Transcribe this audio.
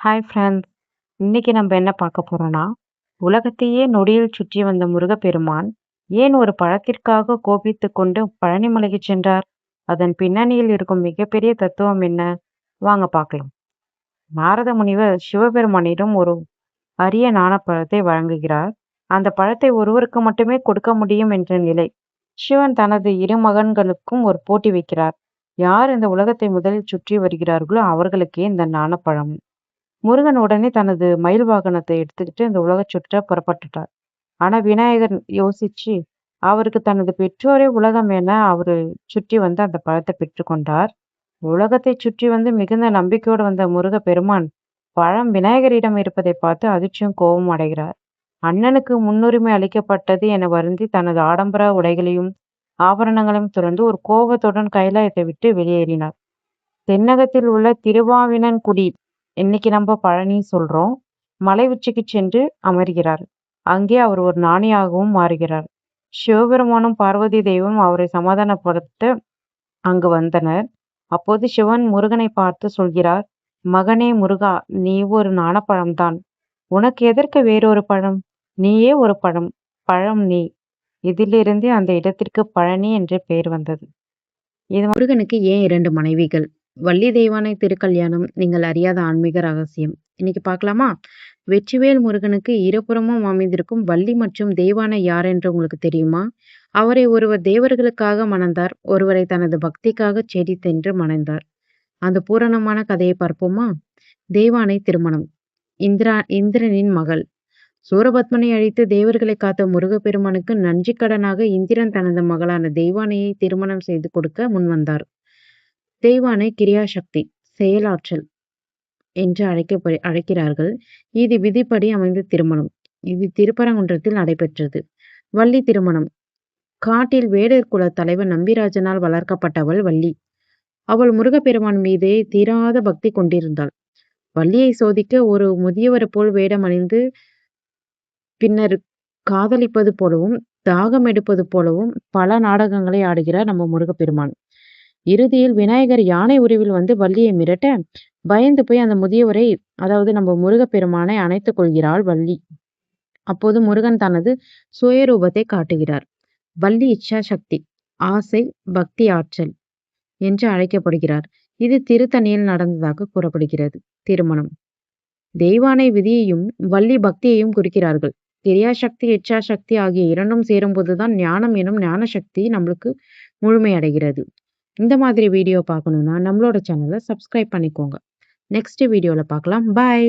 Hi friends. இன்னைக்கு நம்ம என்ன பார்க்க போறோம்னா, உலகத்தையே நொடியில் சுற்றி வந்த முருகப்பெருமான் ஏன் ஒரு பழத்திற்காக கோபித்துக் கொண்டு பழனிமலைக்கு சென்றார்? அதன் பின்னணியில் இருக்கும் மிகப்பெரிய தத்துவம் என்ன? வாங்க பார்க்கலாம். நாரத முனிவர் சிவபெருமானிடம் ஒரு அரிய ஞானப்பழத்தை வழங்குகிறார். அந்த பழத்தை ஒருவருக்கு மட்டுமே கொடுக்க முடியும் என்ற நிலை. சிவன் தனது இரு மகன்களுக்கும் ஒரு போட்டி வைக்கிறார். யார் இந்த உலகத்தை முதலில் சுற்றி வருகிறார்களோ அவர்களுக்கே இந்த ஞானப்பழம். முருகன் உடனே தனது மயில் வாகனத்தை எடுத்துக்கிட்டு இந்த உலகச் சுற்ற புறப்பட்டுட்டார். ஆனா விநாயகர் யோசிச்சு, அவருக்கு தனது பெற்றோரே உலகம் என அவரு சுற்றி வந்து அந்த பழத்தை பெற்றுக்கொண்டார். உலகத்தைச் சுற்றி வந்து மிகுந்த நம்பிக்கையோடு வந்த முருக பெருமான், பழம் விநாயகரிடம் இருப்பதை பார்த்து அதிர்ச்சியும் கோபமும் அடைகிறார். அண்ணனுக்கு முன்னுரிமை அளிக்கப்பட்டது என வருந்தி தனது ஆடம்பர உடைகளையும் ஆபரணங்களையும் துறந்து ஒரு கோபத்துடன் கைலாயத்தை விட்டு வெளியேறினார். தென்னகத்தில் உள்ள திருவாவினன்குடி, இன்னைக்கு நம்ம பழனி சொல்றோம், மலை உச்சிக்கு சென்று அமர்கிறார். அங்கே அவர் ஒரு ஞானியாகவும் மாறுகிறார். சிவபெருமானும் பார்வதி தெய்வம் அவரை சமாதானப்படுத்த அங்கு வந்தனர். அப்போது சிவன் முருகனை பார்த்து சொல்கிறார், மகனே முருகா, நீ ஒரு ஞானப்பழம்தான். உனக்கு எதற்கு வேறொரு பழம்? நீயே ஒரு பழம். பழம் நீ. இதிலிருந்தே அந்த இடத்திற்கு பழனி என்று பெயர் வந்தது. இது முருகனுக்கு ஏன் 2 மனைவிகள்? வள்ளி தெய்வானை திருக்கல்யாணம் நீங்கள் அறியாத ஆன்மீக ரகசியம். இன்னைக்கு பார்க்கலாமா? வெற்றிவேல் முருகனுக்கு இருபுறமும் அமைந்திருக்கும் வள்ளி மற்றும் தெய்வானை யார் என்று உங்களுக்கு தெரியுமா? அவரை ஒருவர் தேவர்களுக்காக மணந்தார், ஒருவரை தனது பக்திக்காக சென்று மணந்தார். அந்த பூரணமான கதையை பார்ப்போமா? தெய்வானை திருமணம். இந்திரனின் மகள். சூரபத்மனை அழித்து தேவர்களை காத்த முருகப்பெருமானுக்கு நன்றிக்கடனாக இந்திரன் தனது மகளான தெய்வானையை திருமணம் செய்து கொடுக்க முன்வந்தார். தெய்வானை கிரியாசக்தி, செயலாற்றல் என்று அழைக்கிறார்கள். இது விதிப்படி அமைந்த திருமணம். இது திருப்பரங்குன்றத்தில் நடைபெற்றது. வள்ளி திருமணம். காட்டில் வேடர் குல தலைவர் நம்பிராஜனால் வளர்க்கப்பட்டவள் வள்ளி. அவள் முருகப்பெருமான் மீதே தீராத பக்தி கொண்டிருந்தாள். வள்ளியை சோதிக்க ஒரு முதியவர் போல் வேடம் அணிந்து பின்னர் காதலிப்பது போலவும் தாகம் எடுப்பது போலவும் பல நாடகங்களை ஆடுகிறார் நம்ம முருகப்பெருமான். இறுதியில் விநாயகர் யானை உருவில் வந்து வள்ளியை மிரட்ட பயந்து போய் அந்த முதியவரை, அதாவது நம்ம முருகப்பெருமானை அணைத்துக் கொள்கிறாள் வள்ளி. அப்போது முருகன் தனது சுயரூபத்தை காட்டுகிறார். வள்ளி இச்சா சக்தி, ஆசை, பக்தி ஆற்றல் என்று அழைக்கப்படுகிறார். இது திருத்தணியில் நடந்ததாக கூறப்படுகிறது. திருமணம். தெய்வானை விதியையும் வள்ளி பக்தியையும் குறிக்கிறார்கள். கிரியாசக்தி, இச்சாசக்தி ஆகிய இரண்டும் சேரும்போதுதான் ஞானம் எனும் ஞான சக்தி நம்மளுக்கு முழுமையடைகிறது. இந்த மாதிரி வீடியோ பார்க்கணும்னா நம்மளோட சேனலை சப்ஸ்கிரைப் பண்ணிக்கோங்க. நெக்ஸ்ட் வீடியோவில் பார்க்கலாம். பாய்.